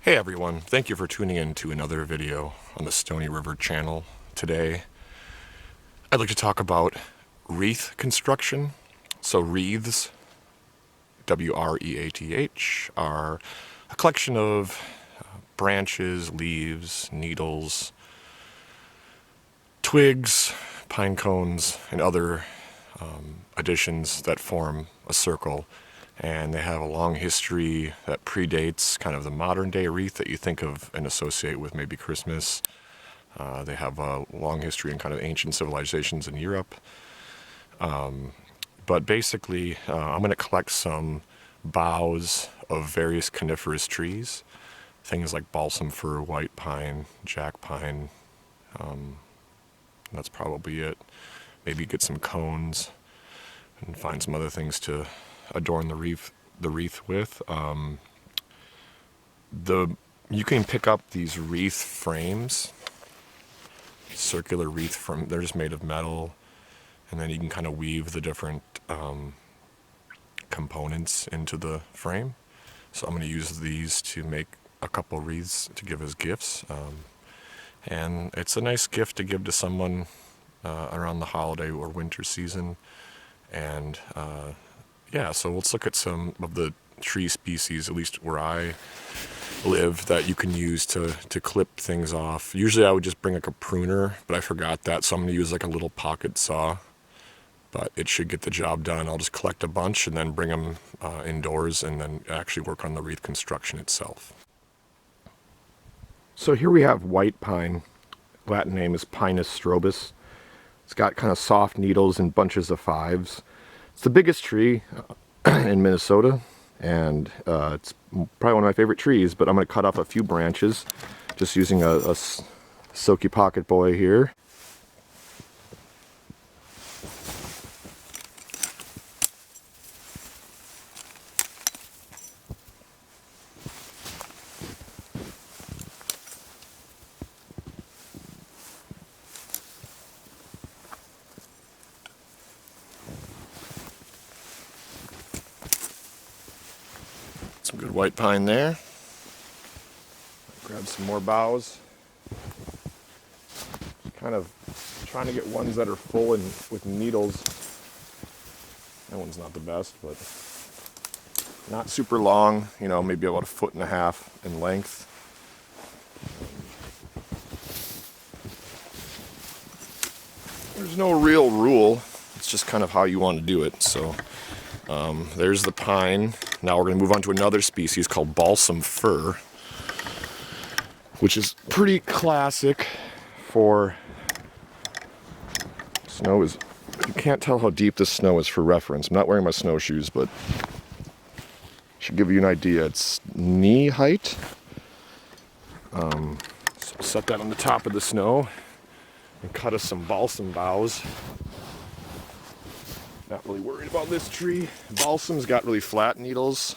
Hey everyone, thank you for tuning in to another video on the Stony River channel. Today, I'd like to talk about wreath construction. So wreaths, W-R-E-A-T-H, are a collection of branches, leaves, needles, twigs, pine cones, and other additions that form a circle. And they have a long history that predates kind of the modern day wreath that you think of and associate with maybe Christmas. They have a long history in kind of ancient civilizations in Europe. But basically, I'm going to collect some boughs of various coniferous trees. Things like balsam fir, white pine, jack pine. That's probably it. Maybe get some cones and find some other things to adorn the wreath with. You can pick up these wreath frames, circular wreath from. They're just made of metal, and then you can kind of weave the different components into the frame. So I'm going to use these to make a couple wreaths to give as gifts, and it's a nice gift to give to someone around the holiday or winter season. And yeah, so let's look at some of the tree species, at least where I live, that you can use to clip things off. Usually I would just bring like a pruner, but I forgot that, so I'm going to use like a little pocket saw. But it should get the job done. I'll just collect a bunch and then bring them indoors and then actually work on the wreath construction itself. So here we have white pine. Latin name is Pinus strobus. It's got kind of soft needles and bunches of fives. It's the biggest tree in Minnesota, and it's probably one of my favorite trees, but I'm going to cut off a few branches just using a silky pocket boy here. Some good white pine there. Grab some more boughs. Kind of trying to get ones that are full and with needles. That one's not the best, but not super long, you know, maybe about 1.5 feet in length. There's no real rule, it's just kind of how you want to do it. So there's the pine. Now we're going to move on to another species called balsam fir, which is pretty classic for snow. You can't tell how deep this snow is for reference. I'm not wearing my snowshoes, but should give you an idea. It's knee height. So we'll set that on the top of the snow and cut us some balsam boughs. Not really worried about this tree. Balsam's got really flat needles.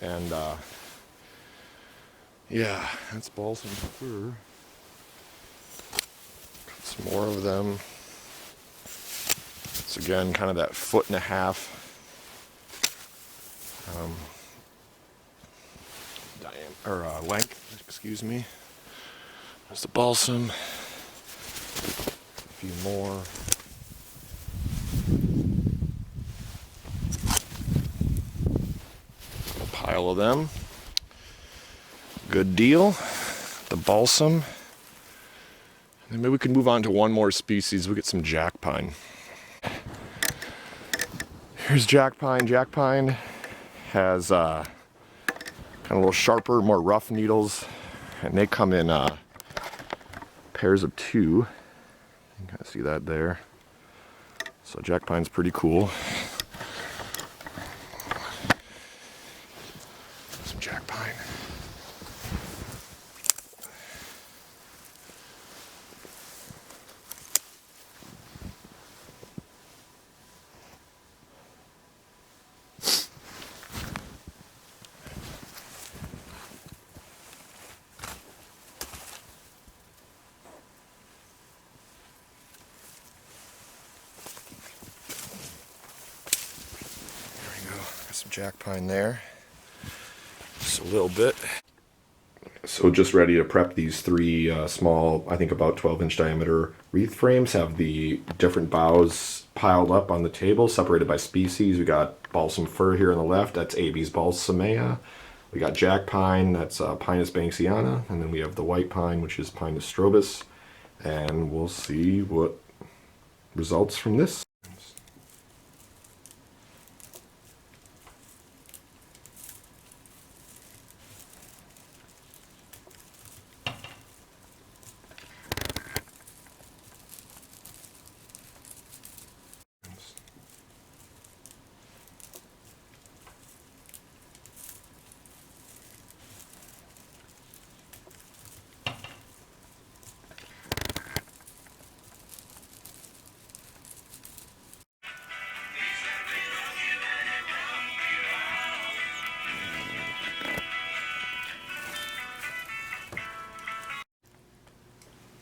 And yeah, that's balsam fir. Cut some more of them. It's again kind of that 1.5 feet length, excuse me. There's the balsam. A few more. Pile of them. Good deal. The balsam. And then maybe we can move on to one more species. We get some jack pine. Here's jack pine. Jack pine has kind of a little sharper, more rough needles, and they come in pairs of 2. You can kind of see that there. So jack pine's pretty cool. Some jack pine. Some jack pine there. just a little bit. So just ready to prep these three small, I think about 12-inch diameter wreath frames. Have the different boughs piled up on the table, separated by species. We got balsam fir here on the left. That's AB's balsamea. We got jack pine. That's Pinus banksiana. And then we have the white pine, which is Pinus strobus. And we'll see what results from this.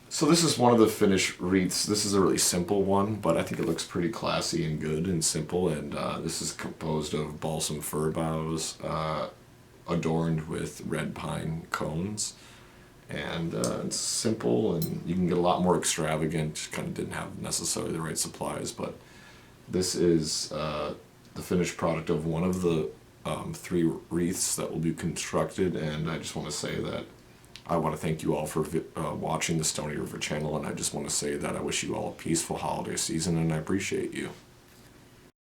So this is one of the finished wreaths. This is a really simple one, but I think it looks pretty classy and good and simple. And this is composed of balsam fir boughs adorned with red pine cones. And it's simple, and you can get a lot more extravagant. Kind of didn't have necessarily the right supplies, but this is the finished product of one of the three wreaths that will be constructed. And I just want to say that I want to thank you all for watching the Stony River channel, and I just want to say that I wish you all a peaceful holiday season, and I appreciate you.